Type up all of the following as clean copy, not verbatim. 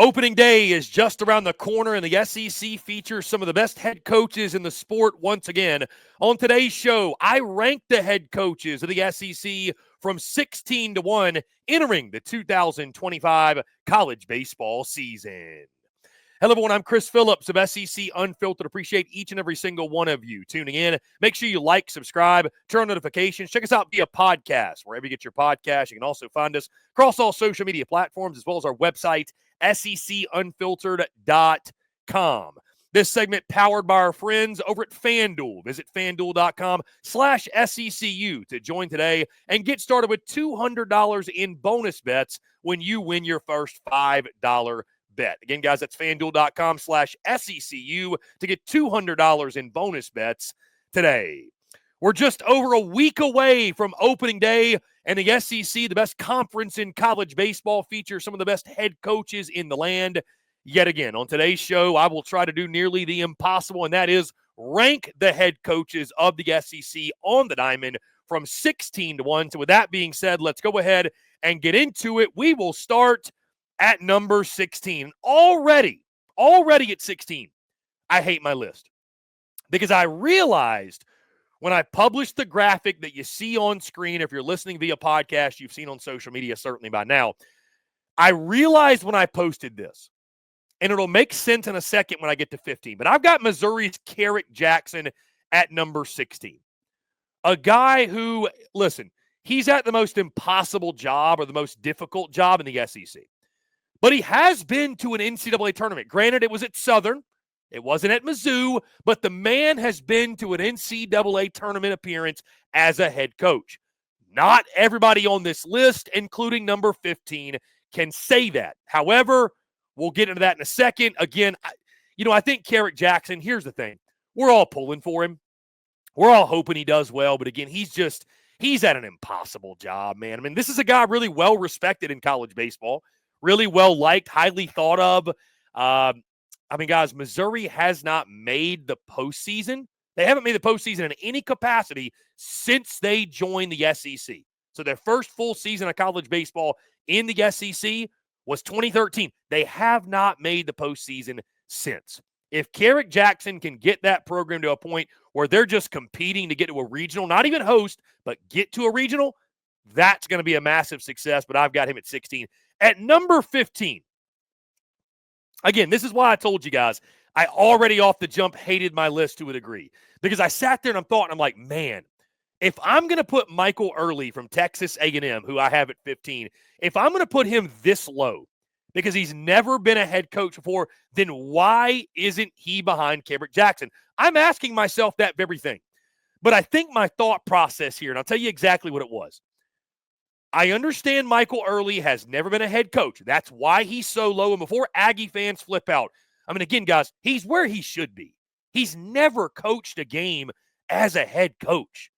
Opening day is just around the corner, and the SEC features some of the best head coaches in the sport once again. On today's show, I rank the head coaches of the SEC from 16 to 1 entering the 2025 college baseball season. Hello, everyone. I'm Chris Phillips of SEC Unfiltered. Appreciate each and every single one of you tuning in. Make sure you like, subscribe, turn on notifications. Check us out via podcast, wherever you get your podcast. You can also find us across all social media platforms, as well as our website, secunfiltered.com. This segment powered by our friends over at FANDUEL. Visit FANDUEL.com/SECU to join today and get started with $200 in bonus bets when you win your first $5 bet. Again, guys, that's FANDUEL.com/SECU to get $200 in bonus bets today. We're just over a week away from opening day, and the SEC, the best conference in college baseball, features some of the best head coaches in the land. Yet again, on today's show, I will try to do nearly the impossible, and that is rank the head coaches of the SEC on the diamond from 16 to 1. So with that being said, let's go ahead and get into it. We will start at number 16. Already at 16, I hate my list because I realized when I published the graphic that you see on screen, if you're listening via podcast, you've seen on social media certainly by now, I realized when I posted this, and it'll make sense in a second when I get to 15, but I've got Missouri's Carrick Jackson at number 16. A guy who, listen, he's at the most impossible job or the most difficult job in the SEC. But he has been to an NCAA tournament. Granted, it was at Southern. It wasn't at Mizzou. But the man has been to an NCAA tournament appearance as a head coach. Not everybody on this list, including number 15, can say that. However, we'll get into that in a second. Again, I think Carrick Jackson, here's the thing. We're all pulling for him. We're all hoping he does well. But again, he's at an impossible job, man. I mean, this is a guy really well respected in college baseball. Really well liked, highly thought of. Guys, Missouri has not made the postseason. They haven't made the postseason in any capacity since they joined the SEC. So their first full season of college baseball in the SEC was 2013. They have not made the postseason since. If Carrick Jackson can get that program to a point where they're just competing to get to a regional, not even host, but get to a regional, that's going to be a massive success. But I've got him at 16. At number 15, again, this is why I told you guys, I already off the jump hated my list to a degree. Because I sat there and I'm like, man, if I'm going to put Michael Early from Texas A&M, who I have at 15, if I'm going to put him this low, because he's never been a head coach before, then why isn't he behind Carrick Jackson? I'm asking myself that very thing. But I think my thought process here, and I'll tell you exactly what it was. I understand Michael Early has never been a head coach. That's why he's so low. And before Aggie fans flip out, again, guys, he's where he should be. He's never coached a game as a head coach.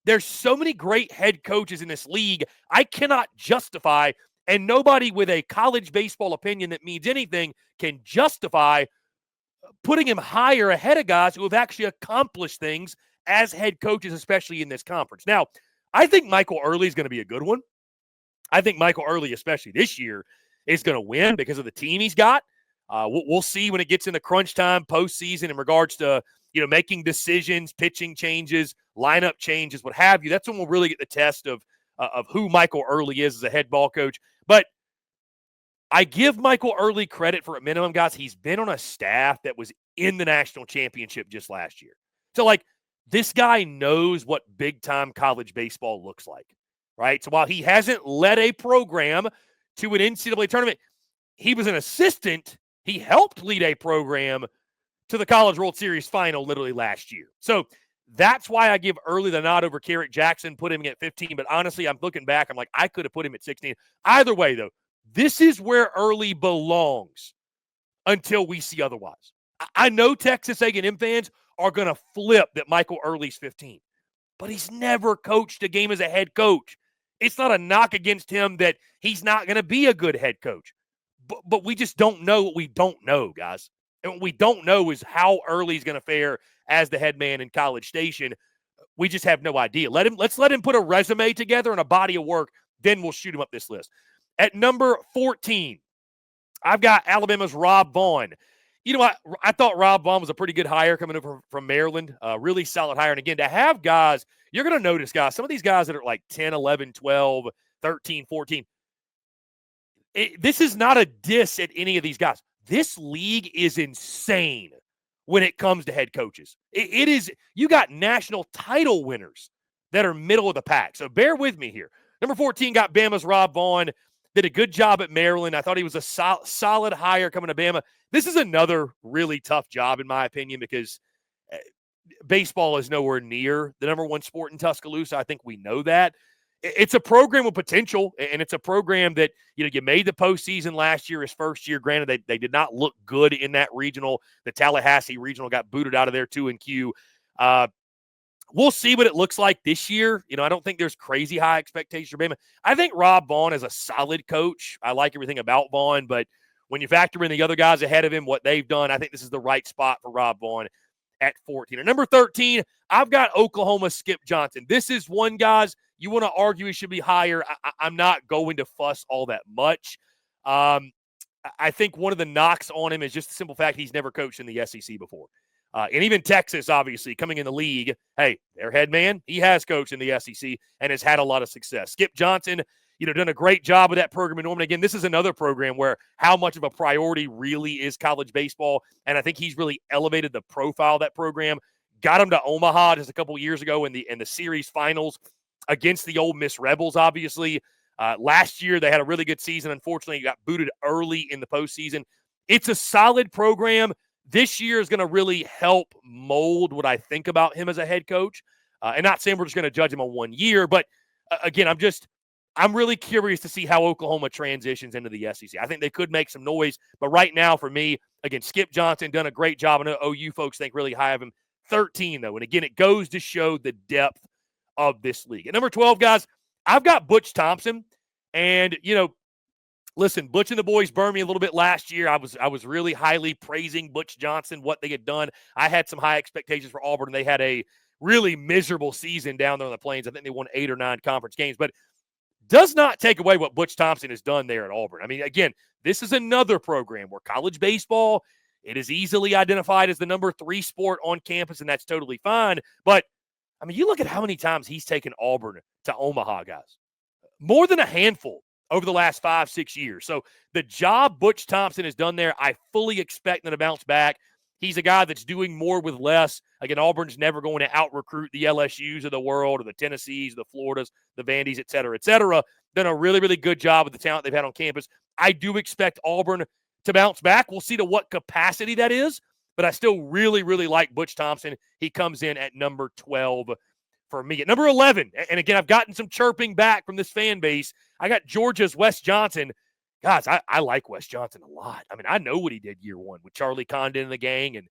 There's so many great head coaches in this league, I cannot justify, and nobody with a college baseball opinion that means anything can justify putting him higher ahead of guys who have actually accomplished things as head coaches, especially in this conference. Now, I think Michael Early is going to be a good one. I think Michael Early, especially this year, is going to win because of the team he's got. We'll see when it gets into crunch time, postseason, in regards to making decisions, pitching changes, lineup changes, what have you. That's when we'll really get the test of who Michael Early is as a head ball coach. But I give Michael Early credit for a minimum, guys. He's been on a staff that was in the national championship just last year. So, this guy knows what big-time college baseball looks like. Right? So while he hasn't led a program to an NCAA tournament, he was an assistant. He helped lead a program to the College World Series final literally last year. So that's why I give Early the nod over Carrick Jackson, put him at 15. But honestly, I'm looking back, I'm like, I could have put him at 16. Either way, though, this is where Early belongs until we see otherwise. I know Texas A&M fans are going to flip that Michael Early's 15. But he's never coached a game as a head coach. It's not a knock against him that he's not going to be a good head coach. But we just don't know what we don't know, guys. And what we don't know is how Early he's going to fare as the head man in College Station. We just have no idea. Let's let him put a resume together and a body of work, then we'll shoot him up this list. At number 14, I've got Alabama's Rob Vaughn. You know what? I thought Rob Vaughn was a pretty good hire coming over from Maryland. Really solid hire. And again, to have guys, you're going to notice, guys, some of these guys that are like 10, 11, 12, 13, 14, this is not a diss at any of these guys. This league is insane when it comes to head coaches. It is, you got national title winners that are middle of the pack. So bear with me here. Number 14 got Bama's Rob Vaughn. Did a good job at Maryland. I thought he was a solid hire coming to Bama. This is another really tough job, in my opinion, because baseball is nowhere near the number one sport in Tuscaloosa. I think we know that. It's a program with potential, and it's a program that, you made the postseason last year, his first year. Granted, they did not look good in that regional. The Tallahassee regional got booted out of there 2-Q. We'll see what it looks like this year. I don't think there's crazy high expectations for Bama. I think Rob Vaughn is a solid coach. I like everything about Vaughn, but when you factor in the other guys ahead of him, what they've done, I think this is the right spot for Rob Vaughn at 14. At number 13, I've got Oklahoma's Skip Johnson. This is one, guys, you want to argue he should be higher. I'm not going to fuss all that much. I think one of the knocks on him is just the simple fact he's never coached in the SEC before. And even Texas, obviously, coming in the league, hey, their head man, he has coached in the SEC and has had a lot of success. Skip Johnson, done a great job with that program in Norman. Again, this is another program where how much of a priority really is college baseball, and I think he's really elevated the profile of that program. Got him to Omaha just a couple years ago in the series finals against the Ole Miss Rebels, obviously. Last year, they had a really good season. Unfortunately, he got booted early in the postseason. It's a solid program. This year is going to really help mold what I think about him as a head coach. And not saying we're just going to judge him on 1 year, but again, I'm really curious to see how Oklahoma transitions into the SEC. I think they could make some noise, but right now for me, again, Skip Johnson done a great job. I know OU folks think really high of him. 13, though, and again, it goes to show the depth of this league. At number 12, guys, I've got Butch Thompson, and, listen, Butch and the boys burned me a little bit last year. I was really highly praising Butch Johnson, what they had done. I had some high expectations for Auburn, and they had a really miserable season down there on the Plains. I think they won 8 or 9 conference games, but does not take away what Butch Thompson has done there at Auburn. I mean, again, this is another program where college baseball, it is easily identified as the number 3 sport on campus, and that's totally fine. But, I mean, you look at how many times he's taken Auburn to Omaha, guys. More than a handful over the last 5-6 years. So the job Butch Thompson has done there, I fully expect him to bounce back. He's a guy that's doing more with less. Again, Auburn's never going to out-recruit the LSUs of the world or the Tennessees, the Floridas, the Vandy's, et cetera, et cetera. Done a really, really good job with the talent they've had on campus. I do expect Auburn to bounce back. We'll see to what capacity that is, but I still really, really like Butch Thompson. He comes in at number 12 for me. At number 11, and again, I've gotten some chirping back from this fan base. I got Georgia's Wes Johnson. Guys, I like Wes Johnson a lot. I mean, I know what he did year one with Charlie Condon and the gang and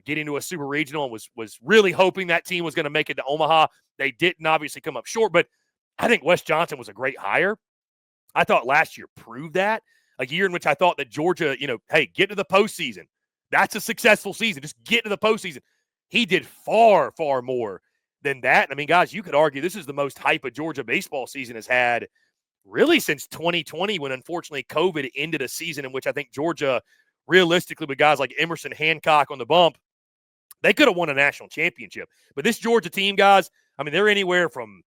getting to a super regional, and was really hoping that team was going to make it to Omaha. They didn't obviously come up short, but I think Wes Johnson was a great hire. I thought last year proved that. A year in which I thought that Georgia, hey, get to the postseason. That's a successful season. Just get to the postseason. He did far, far more than that. I mean, guys, you could argue this is the most hype a Georgia baseball season has had really since 2020, when unfortunately COVID ended a season in which I think Georgia, realistically, with guys like Emerson Hancock on the bump, they could have won a national championship. But this Georgia team, guys, I mean, they're anywhere from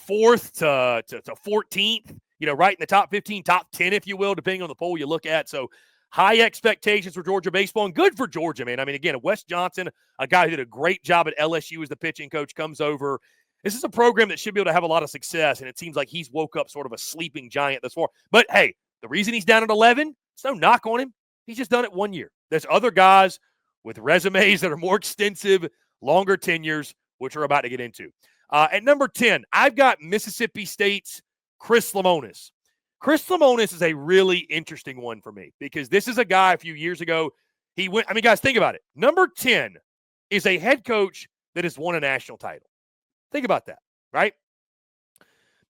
4th to 14th, right in the top 15, top 10, if you will, depending on the poll you look at. So high expectations for Georgia baseball, and good for Georgia, man. I mean, again, Wes Johnson, a guy who did a great job at LSU as the pitching coach, comes over. This is a program that should be able to have a lot of success, and it seems like he's woke up sort of a sleeping giant thus far. But, hey, the reason he's down at 11, it's no knock on him. He's just done it 1 year. There's other guys with resumes that are more extensive, longer tenures, which we're about to get into. At number 10, I've got Mississippi State's Chris Lemonis. Chris Lemonis is a really interesting one for me because this is a guy a few years ago. He went, I mean, guys, think about it. Number 10 is a head coach that has won a national title. Think about that, right?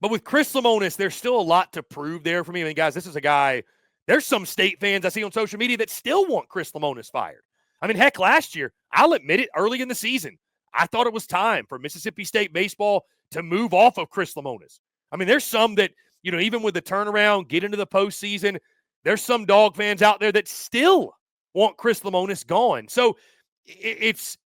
But with Chris Lemonis, there's still a lot to prove there for me. I mean, guys, this is a guy, there's some state fans I see on social media that still want Chris Lemonis fired. I mean, heck, last year, I'll admit it, early in the season, I thought it was time for Mississippi State baseball to move off of Chris Lemonis. I mean, there's some that, even with the turnaround, get into the postseason, there's some Dog fans out there that still want Chris Lemonis gone. So it's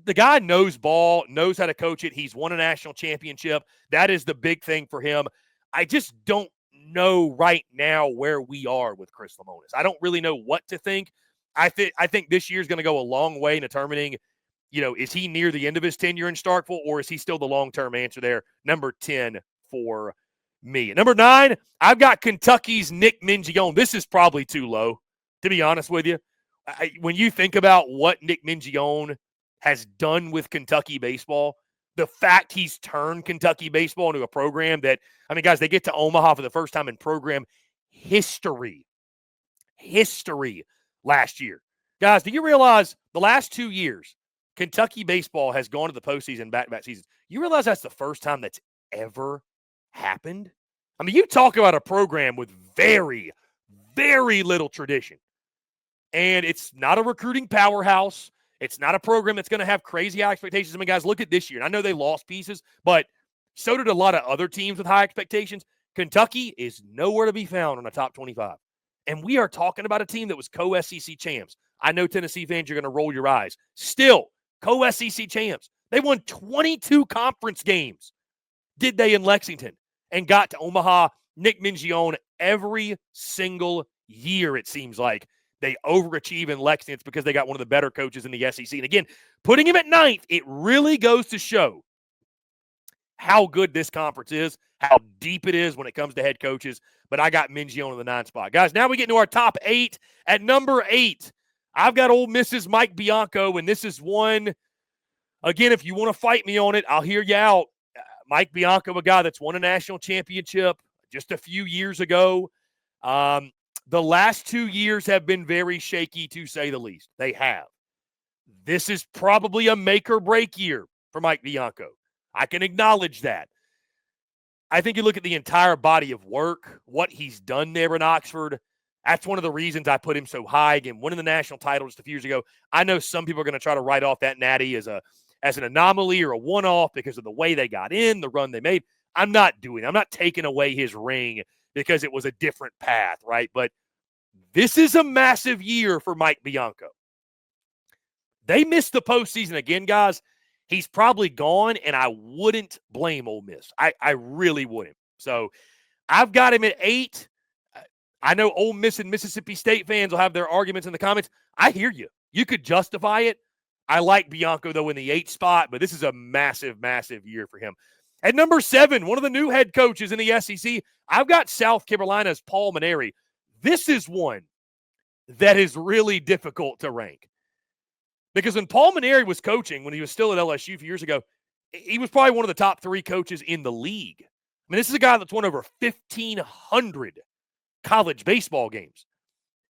the guy knows ball, knows how to coach it. He's won a national championship. That is the big thing for him. I just don't know right now where we are with Chris Lemonis. I don't really know what to think. I think this year is going to go a long way in determining, is he near the end of his tenure in Starkville, or is he still the long-term answer there? Number 10 for me. At number 9, I've got Kentucky's Nick Mingione. This is probably too low, to be honest with you. When you think about what Nick Mingione has done with Kentucky baseball, the fact he's turned Kentucky baseball into a program that, guys, they get to Omaha for the first time in program history last year. Guys, do you realize the last 2 years, Kentucky baseball has gone to the postseason back-to-back seasons? You realize that's the first time that's ever happened? You talk about a program with very, very little tradition. And it's not a recruiting powerhouse. It's not a program that's going to have crazy high expectations. Guys, look at this year. And I know they lost pieces, but so did a lot of other teams with high expectations. Kentucky is nowhere to be found on a top 25. And we are talking about a team that was co-SEC champs. I know Tennessee fans are going to roll your eyes. Still, co-SEC champs. They won 22 conference games, did they, in Lexington, and got to Omaha. Nick Mingione every single year, it seems like. They overachieve in Lexington. It's because they got one of the better coaches in the SEC. And again, putting him at 9th, it really goes to show how good this conference is, how deep it is when it comes to head coaches. But I got Mingione in the 9th spot. Guys, now we get into our top 8. At number 8, I've got Ole Miss's Mike Bianco, and this is one, again, if you want to fight me on it, I'll hear you out. Mike Bianco, a guy that's won a national championship just a few years ago. The last 2 years have been very shaky, to say the least. They have. This is probably a make-or-break year for Mike Bianco. I can acknowledge that. I think you look at the entire body of work, what he's done there in Oxford. That's one of the reasons I put him so high. Again, winning the national title just a few years ago. I know some people are going to try to write off that natty as an anomaly or a one-off because of the way they got in, the run they made. I'm not doing it. I'm not taking away his ring because it was a different path, right? But this is a massive year for Mike Bianco. They missed the postseason again, guys. He's probably gone, and I wouldn't blame Ole Miss. I really wouldn't. So I've got him at 8. I know Ole Miss and Mississippi State fans will have their arguments in the comments. I hear you. You could justify it. I like Bianco, though, in the 8th spot, but this is a massive, massive year for him. At number 7, one of the new head coaches in the SEC, I've got South Carolina's Paul Mainieri. This is one that is really difficult to rank. Because when Paul Mainieri was coaching, when he was still at LSU a few years ago, he was probably one of the top 3 coaches in the league. This is a guy that's won over 1,500 college baseball games.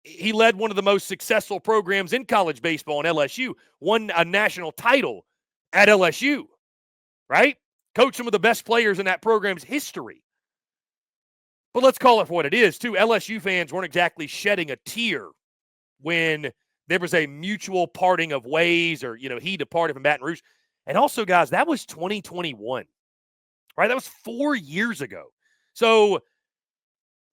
He led one of the most successful programs in college baseball in LSU, won a national title at LSU, right? Coached some of the best players in that program's history. But let's call it for what it is, too. LSU fans weren't exactly shedding a tear when there was a mutual parting of ways or, he departed from Baton Rouge. And also, guys, that was 2021, right? That was 4 years ago. So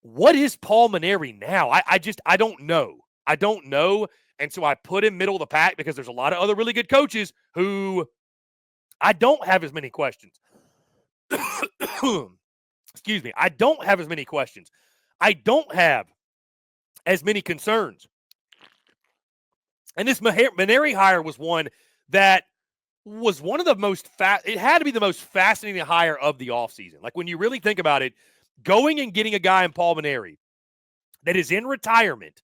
what is Paul Mainieri now? I don't know. I don't know. And so I put him middle of the pack because there's a lot of other really good coaches who I don't have as many questions. Excuse me. I don't have as many questions. I don't have as many concerns. And this Mainieri hire was one that was one of the most it had to be the most fascinating hire of the offseason. Like, when you really think about it, going and getting a guy in Paul Mainieri that is in retirement,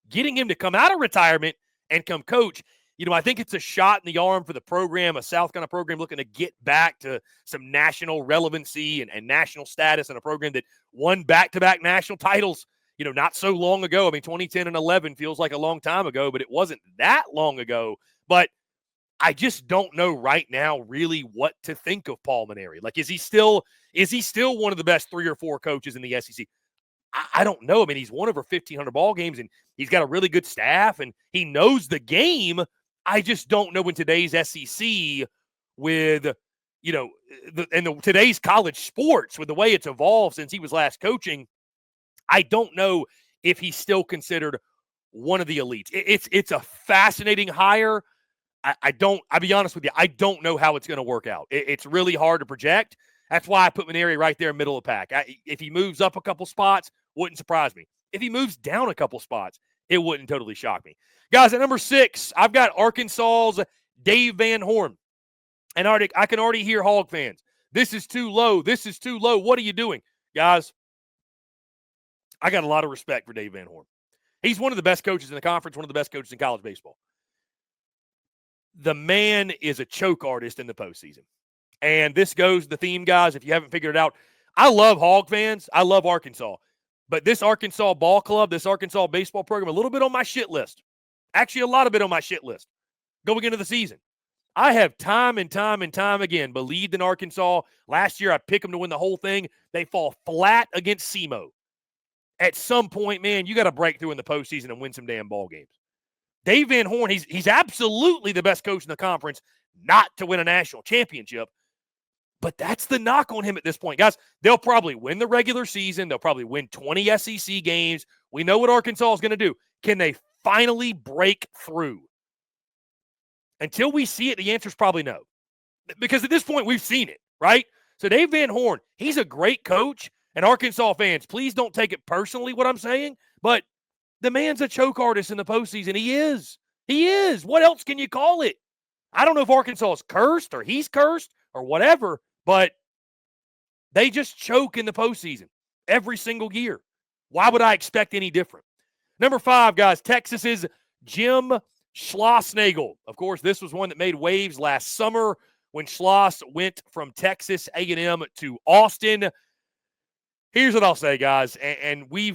getting him to come out of retirement and come coach, I think it's a shot in the arm for the program, a South Carolina program looking to get back to some national relevancy and national status in a program that won back-to-back national titles, not so long ago. 2010 and 11 feels like a long time ago, but it wasn't that long ago. But I just don't know right now really what to think of Paul Mainieri. Like, is he still one of the best 3 or 4 coaches in the SEC? I don't know. He's won over 1,500 ball games, and he's got a really good staff, and he knows the game. I just don't know in today's SEC with, today's college sports with the way it's evolved since he was last coaching. I don't know if he's still considered one of the elites. It's a fascinating hire. I'll be honest with you, I don't know how it's going to work out. It's really hard to project. That's why I put Maneri right there middle of the pack. If he moves up a couple spots, wouldn't surprise me. If he moves down a couple spots, it wouldn't totally shock me. Guys, at number 6, I've got Arkansas's Dave Van Horn. And I can already hear Hog fans. This is too low. This is too low. What are you doing? Guys, I got a lot of respect for Dave Van Horn. He's one of the best coaches in the conference, one of the best coaches in college baseball. The man is a choke artist in the postseason. And this goes the theme, guys, if you haven't figured it out. I love Hog fans. I love Arkansas. But this Arkansas ball club, this Arkansas baseball program, a little bit on my shit list. Actually, a lot of it on my shit list going into the season. I have time and time and time again believed in Arkansas. Last year, I picked them to win the whole thing. They fall flat against SEMO. At some point, man, you got to break through in the postseason and win some damn ball games. Dave Van Horn, he's absolutely the best coach in the conference, not to win a national championship. But that's the knock on him at this point. Guys, they'll probably win the regular season. They'll probably win 20 SEC games. We know what Arkansas is going to do. Can they finally break through? Until we see it, the answer is probably no. Because at this point, we've seen it, right? So Dave Van Horn, he's a great coach. And Arkansas fans, please don't take it personally what I'm saying. But the man's a choke artist in the postseason. He is. He is. What else can you call it? I don't know if Arkansas is cursed or he's cursed or whatever, but they just choke in the postseason every single year. Why would I expect any different? Number 5, guys, Texas's Jim Schlossnagle. Of course, this was one that made waves last summer when Schloss went from Texas A&M to Austin. Here's what I'll say, guys, and we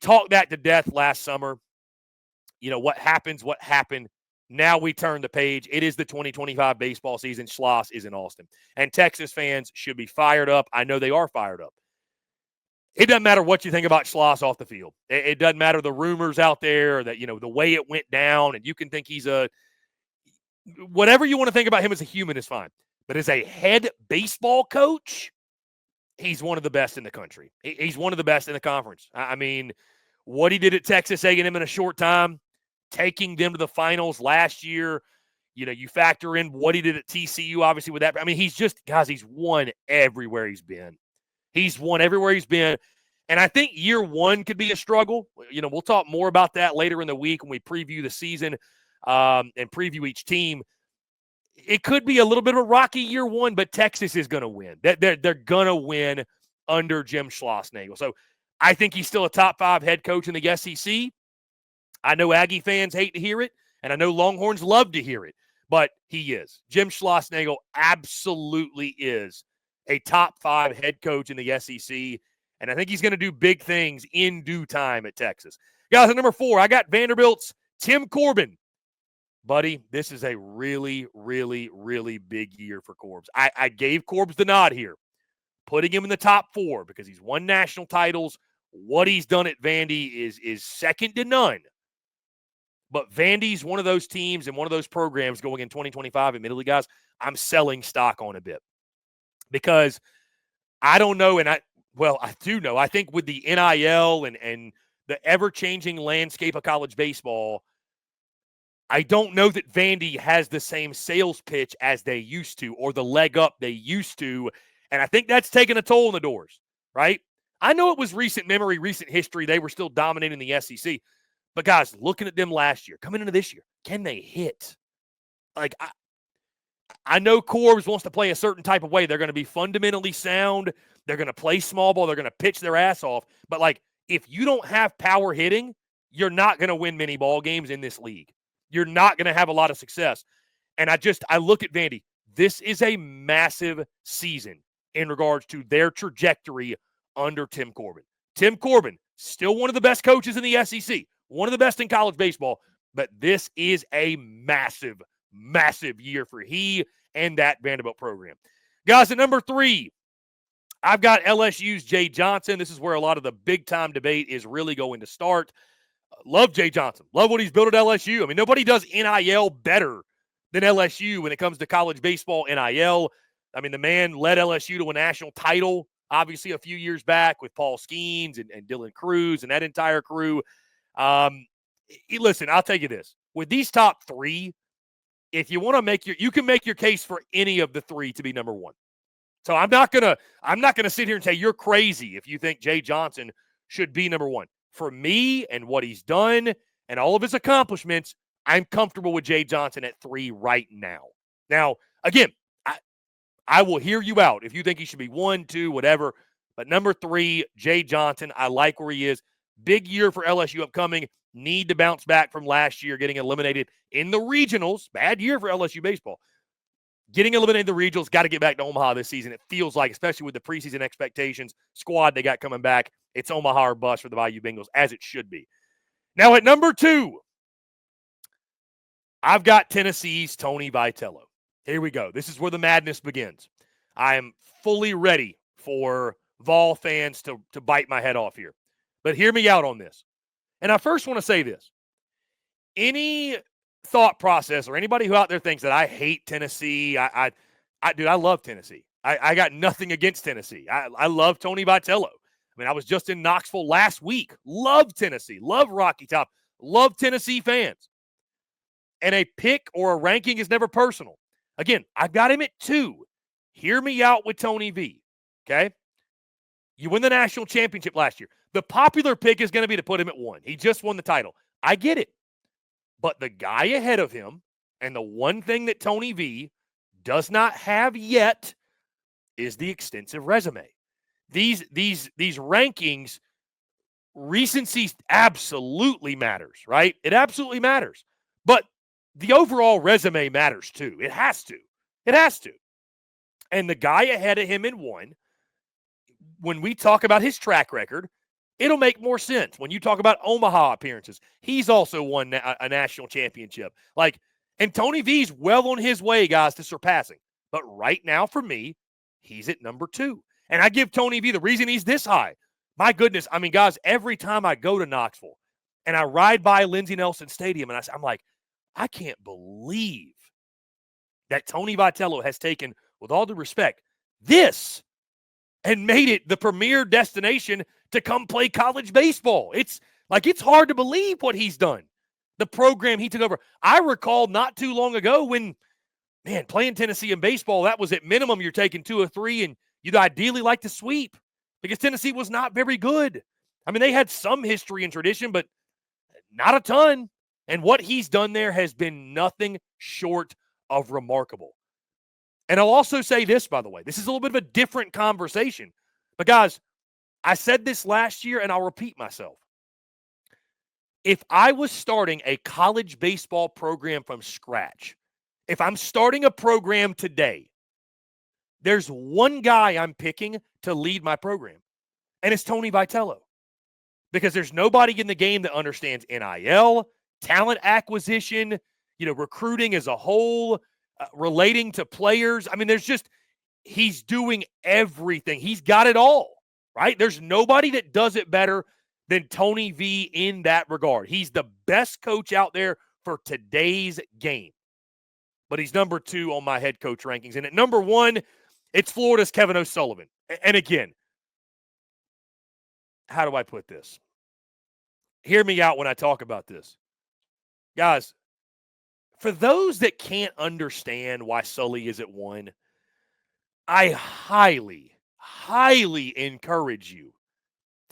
talked that to death last summer. You know, what happened. Now we turn the page. It is the 2025 baseball season. Schloss is in Austin. And Texas fans should be fired up. I know they are fired up. It doesn't matter what you think about Schloss off the field. It doesn't matter the rumors out there that, you know, the way it went down, and you can think he's whatever you want to think about him as a human is fine. But as a head baseball coach, he's one of the best in the country. He's one of the best in the conference. I mean, what he did at Texas A&M in a short time, taking them to the finals last year, you know, you factor in what he did at TCU, obviously, with that. I mean, he's won everywhere he's been. He's won everywhere he's been. And I think year one could be a struggle. You know, we'll talk more about that later in the week when we preview the season and preview each team. It could be a little bit of a rocky year one, but Texas is going to win. They're going to win under Jim Schlossnagle. So I think he's still a top 5 head coach in the SEC. I know Aggie fans hate to hear it, and I know Longhorns love to hear it, but he is. Jim Schlossnagle absolutely is a top 5 head coach in the SEC, and I think he's going to do big things in due time at Texas. Guys, at number 4, I got Vanderbilt's Tim Corbin. Buddy, this is a really, really, really big year for Corbs. I gave Corbs the nod here, putting him in the top 4 because he's won national titles. What he's done at Vandy is second to none. But Vandy's one of those teams and one of those programs going in 2025. Admittedly, guys, I'm selling stock on a bit because I don't know, and I do know. I think with the NIL and the ever-changing landscape of college baseball, I don't know that Vandy has the same sales pitch as they used to or the leg up they used to, and I think that's taken a toll on the doors, right? I know it was recent memory, recent history. They were still dominating the SEC. But, guys, looking at them last year, coming into this year, can they hit? Like, I know Corbs wants to play a certain type of way. They're going to be fundamentally sound. They're going to play small ball. They're going to pitch their ass off. But, like, if you don't have power hitting, you're not going to win many ball games in this league. You're not going to have a lot of success. And I look at Vandy. This is a massive season in regards to their trajectory under Tim Corbin. Tim Corbin, still one of the best coaches in the SEC. One of the best in college baseball, but this is a massive, massive year for he and that Vanderbilt program. Guys, at number 3, I've got LSU's Jay Johnson. This is where a lot of the big-time debate is really going to start. Love Jay Johnson. Love what he's built at LSU. I mean, nobody does NIL better than LSU when it comes to college baseball NIL. I mean, the man led LSU to a national title. obviously, a few years back with Paul Skeens and Dylan Cruz and that entire crew. Listen, I'll tell you this. With these top three, if you want to you can make your case for any of the three to be number one. So I'm not gonna sit here and say you're crazy if you think Jay Johnson should be number one. For me and what he's done and all of his accomplishments, I'm comfortable with Jay Johnson at 3 right now. Now, again, I will hear you out if you think he should be 1, 2, whatever. But number 3, Jay Johnson, I like where he is. Big year for LSU upcoming. Need to bounce back from last year, getting eliminated in the regionals. Bad year for LSU baseball. Getting eliminated in the regionals, got to get back to Omaha this season. It feels like, especially with the preseason expectations, squad they got coming back, it's Omaha or bust for the Bayou Bengals, as it should be. Now at number 2, I've got Tennessee's Tony Vitello. Here we go. This is where the madness begins. I am fully ready for Vol fans to bite my head off here. But hear me out on this. And I first want to say this. Any thought process or anybody who out there thinks that I hate Tennessee, dude, I love Tennessee. I got nothing against Tennessee. I love Tony Vitello. I mean, I was just in Knoxville last week. Love Tennessee. Love Rocky Top. Love Tennessee fans. And a pick or a ranking is never personal. Again, I've got him at 2. Hear me out with Tony V. Okay? You win the national championship last year. The popular pick is going to be to put him at 1. He just won the title. I get it. But the guy ahead of him, and the one thing that Tony V does not have yet, is the extensive resume. These rankings, recency absolutely matters, right? It absolutely matters. But the overall resume matters too. It has to. It has to. And the guy ahead of him in 1, when we talk about his track record, it'll make more sense. When you talk about Omaha appearances, he's also won a national championship. And Tony V's well on his way, guys, to surpassing. But right now, for me, he's at number 2. And I give Tony V the reason he's this high. My goodness, I mean, guys, every time I go to Knoxville and I ride by Lindsey Nelson Stadium, and I'm like, I can't believe that Tony Vitello has taken, with all due respect, this and made it the premier destination to come play college baseball. It's hard to believe what he's done. The program he took over. I recall not too long ago when, man, playing Tennessee in baseball, that was at minimum you're taking 2 or 3, and you'd ideally like to sweep because Tennessee was not very good. I mean, they had some history and tradition, but not a ton. And what he's done there has been nothing short of remarkable. And I'll also say this, by the way. This is a little bit of a different conversation. But, guys, I said this last year, and I'll repeat myself. If I was starting a college baseball program from scratch, if I'm starting a program today, there's one guy I'm picking to lead my program, and it's Tony Vitello. Because there's nobody in the game that understands NIL, talent acquisition, recruiting as a whole, relating to players. I mean, he's doing everything. He's got it all, right? There's nobody that does it better than Tony V in that regard. He's the best coach out there for today's game. But he's number 2 on my head coach rankings. And at number 1, it's Florida's Kevin O'Sullivan. And again, how do I put this? Hear me out when I talk about this. Guys, for those that can't understand why Sully is at 1, I highly, highly encourage you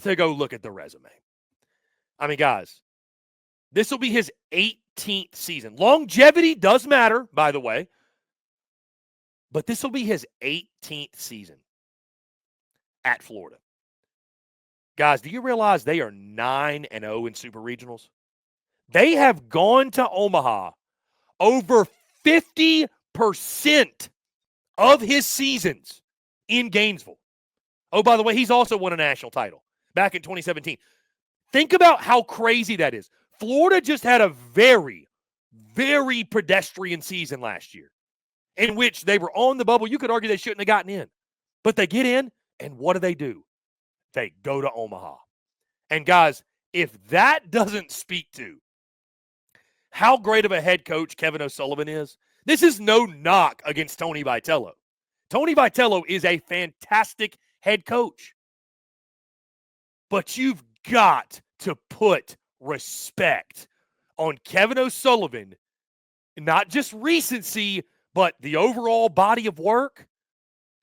to go look at the resume. I mean, guys, this will be his 18th season. Longevity does matter, by the way, but this will be his 18th season at Florida. Guys, do you realize they are 9-0 in Super Regionals? They have gone to Omaha over 50% of his seasons in Gainesville. Oh, by the way, he's also won a national title back in 2017. Think about how crazy that is. Florida just had a very, very pedestrian season last year in which they were on the bubble. You could argue they shouldn't have gotten in. But they get in, and what do? They go to Omaha. And guys, if that doesn't speak to how great of a head coach Kevin O'Sullivan is, this is no knock against Tony Vitello. Tony Vitello is a fantastic head coach. But you've got to put respect on Kevin O'Sullivan, not just recency, but the overall body of work.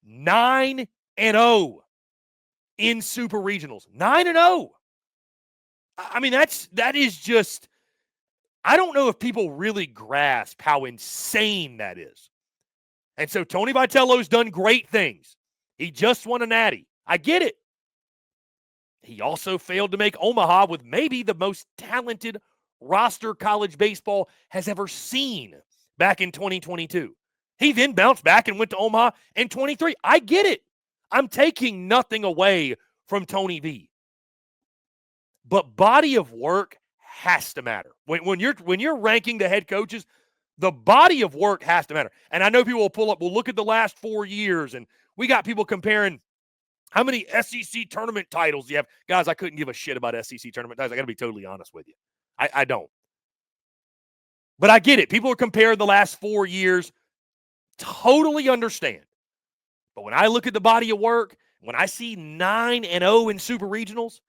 9-0 in super regionals. 9-0. I mean, that is just, I don't know if people really grasp how insane that is. And so Tony Vitello's done great things. He just won a natty. I get it. He also failed to make Omaha with maybe the most talented roster college baseball has ever seen back in 2022. He then bounced back and went to Omaha in 23. I get it. I'm taking nothing away from Tony V. But body of work has to matter. When you're ranking the head coaches, the body of work has to matter. And I know people will pull up, we'll look at the last 4 years, and we got people comparing how many SEC tournament titles do you have. Guys, I couldn't give a shit about SEC tournament titles. I got to be totally honest with you. I don't. But I get it. People are comparing the last 4 years. Totally understand. But when I look at the body of work, when I see 9-0 in super regionals,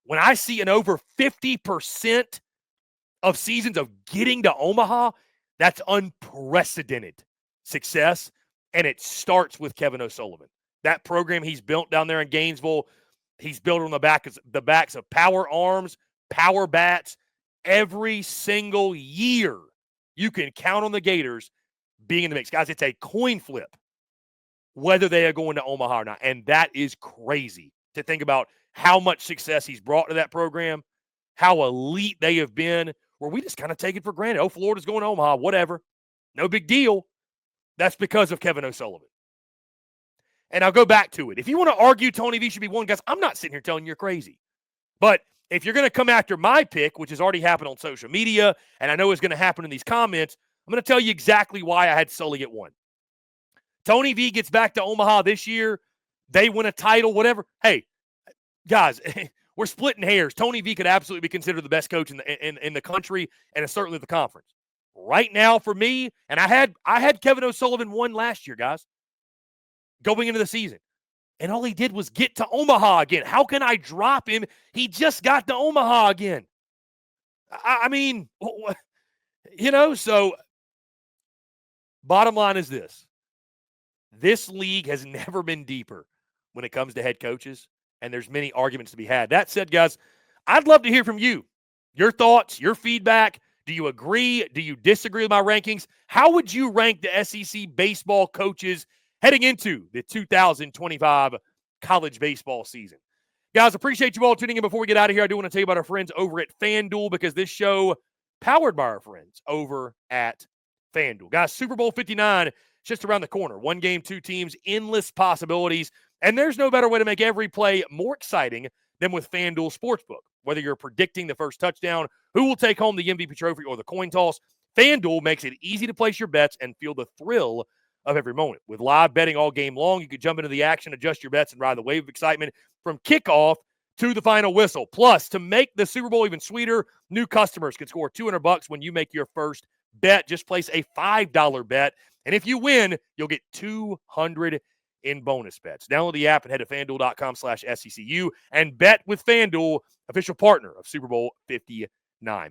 when I see an over 50% of seasons of getting to Omaha, that's unprecedented success, and it starts with Kevin O'Sullivan. That program he's built down there in Gainesville, he's built on the backs of power arms, power bats. Every single year, you can count on the Gators being in the mix. Guys, it's a coin flip whether they are going to Omaha or not, and that is crazy to think about how much success he's brought to that program, how elite they have been, where we just kind of take it for granted. Oh, Florida's going to Omaha, whatever. No big deal. That's because of Kevin O'Sullivan. And I'll go back to it. If you want to argue Tony V should be one, guys, I'm not sitting here telling you you're crazy. But if you're going to come after my pick, which has already happened on social media, and I know is going to happen in these comments, I'm going to tell you exactly why I had Sully at 1. Tony V gets back to Omaha this year. They win a title, whatever. Hey, guys, we're splitting hairs. Tony V could absolutely be considered the best coach in the country and certainly the conference. Right now for me, and I had Kevin O'Sullivan 1 last year, guys, going into the season. And all he did was get to Omaha again. How can I drop him? He just got to Omaha again. I mean, so bottom line is this. This league has never been deeper when it comes to head coaches, and there's many arguments to be had. That said, guys, I'd love to hear from you. Your thoughts, your feedback. Do you agree? Do you disagree with my rankings? How would you rank the SEC baseball coaches heading into the 2025 college baseball season? Guys, appreciate you all tuning in. Before we get out of here, I do want to tell you about our friends over at FanDuel, because this show powered by our friends over at FanDuel. Guys, Super Bowl 59 is just around the corner. 1 game, 2 teams, endless possibilities. And there's no better way to make every play more exciting than with FanDuel Sportsbook. Whether you're predicting the first touchdown, who will take home the MVP trophy, or the coin toss, FanDuel makes it easy to place your bets and feel the thrill of every moment. With live betting all game long, you can jump into the action, adjust your bets, and ride the wave of excitement from kickoff to the final whistle. Plus, to make the Super Bowl even sweeter, new customers can score $200 when you make your first bet. Just place a $5 bet, and if you win, you'll get $200 in bonus bets. Download the app and head to FanDuel.com/SECU and bet with FanDuel, official partner of Super Bowl 59.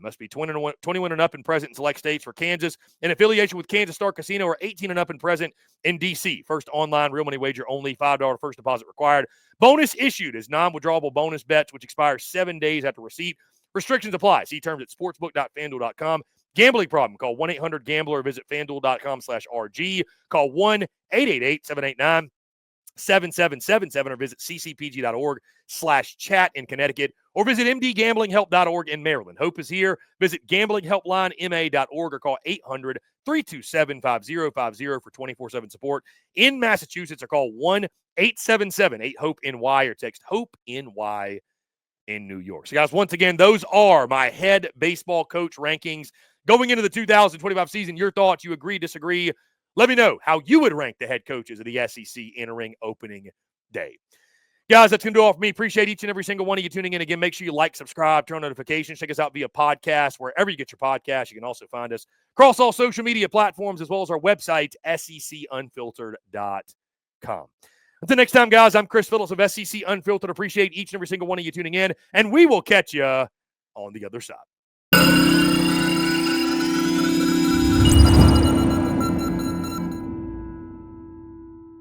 Must be 21 and up and present in select states. For Kansas, in affiliation with Kansas Star Casino, or 18 and up and present in D.C. First online real money wager only. $5 first deposit required. Bonus issued as non-withdrawable bonus bets, which expire 7 days after receipt. Restrictions apply. See terms at sportsbook.fanduel.com. Gambling problem? Call 1-800-GAMBLER or visit FanDuel.com/RG. Call 1-888-789-7777 or visit ccpg.org/chat in Connecticut, or visit mdgamblinghelp.org in Maryland. Hope is here. Visit gamblinghelplinema.org or call 800-327-5050 for 24/7 support. In Massachusetts, or call 1-877-8-HOPE-NY or text HOPE-NY in New York. So, guys, once again, those are my head baseball coach rankings going into the 2025 season. Your thoughts, you agree, disagree? Let me know how you would rank the head coaches of the SEC entering opening day. Guys, that's going to do all for me. Appreciate each and every single one of you tuning in. Again, make sure you like, subscribe, turn on notifications. Check us out via podcast, wherever you get your podcast. You can also find us across all social media platforms, as well as our website, secunfiltered.com. Until next time, guys, I'm Chris Phillips of SEC Unfiltered. Appreciate each and every single one of you tuning in, and we will catch you on the other side.